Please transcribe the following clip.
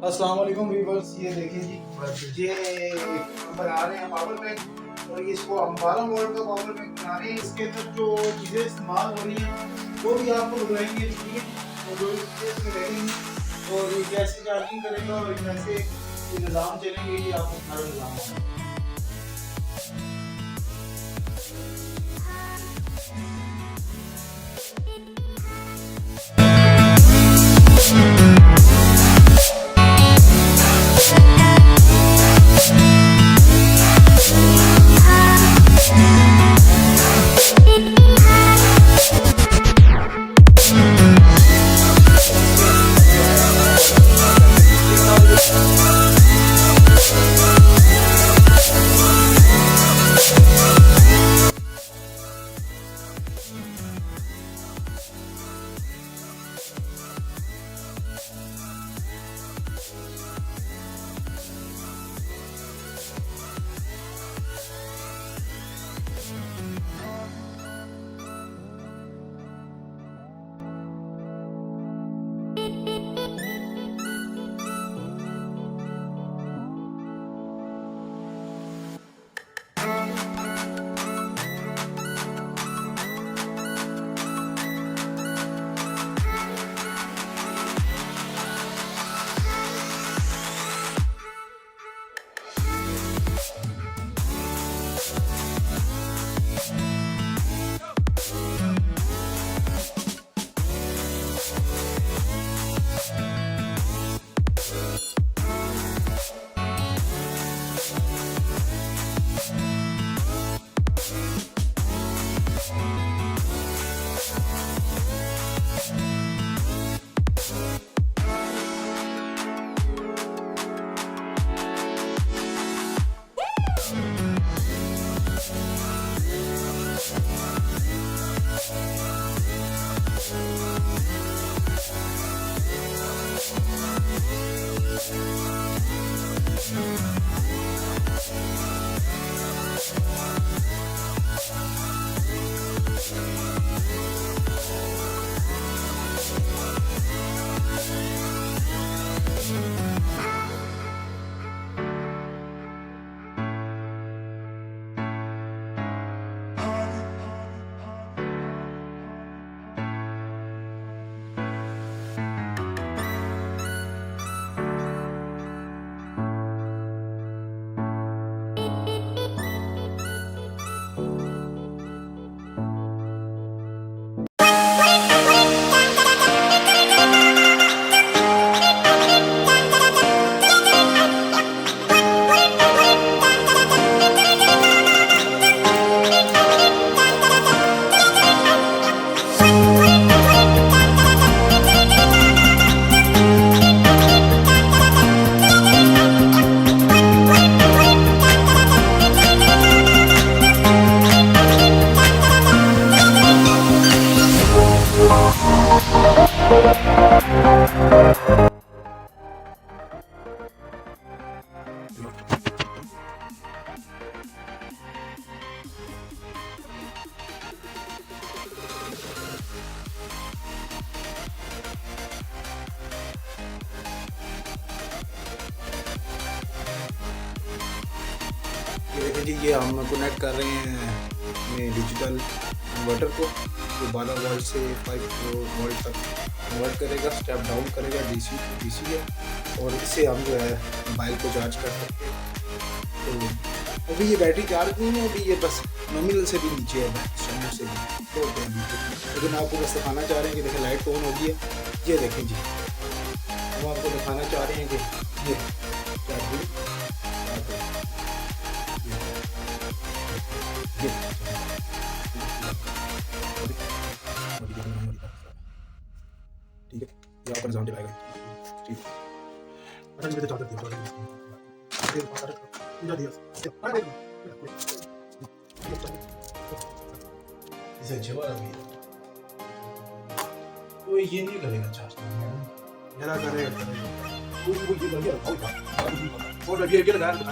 अस्सलाम वालेकुम व्यूअर्स, ये देखिए जी, ये बना रहे हैं पावर बैंक और इसको हम 12 वोल्ट का पावर बैंक बना रहे हैं। इसके अंदर जो चीज़ें इस्तेमाल हो रही हैं वो भी आपको बताएंगे, ठीक है। और जो चीज़ें इसमें लगेंगी और ये कैसे चार्जिंग करेगा और कैसे ये निज़ाम चलेंगे, ये आपको सारा निज़ाम बताएंगे। ये देखिए जी, ये हम कनेक्ट कर रहे हैं अपने डिजिटल इन्वर्टर को, जो 12 वोल्ट से 5 वोल्ट तक कन्वर्ट करेगा, स्टेप डाउन करेगा, डीसी टू डीसी है। और इससे हम जो है मोबाइल को चार्ज कर सकते हैं। तो अभी ये बैटरी चार्ज नहीं है, अभी ये बस नॉमिनल से भी नीचे है, स्टैंडर्ड से भी तो होते हैं नीचे। लेकिन आपको बस दिखाना चाह रहे हैं कि देखिए लाइट ऑन हो गई है। ये देखें जी, हम आपको दिखाना चाह रहे हैं कि ये चार्जिंग ठीक है, ये आपका निजाम चलाएगा। ठीक है, अच्छा जी, चार्जर इसे जवा अभी तो ये नहीं करेगा चार्ज, जरा करेगा वो ये लग गया और लग गया लगा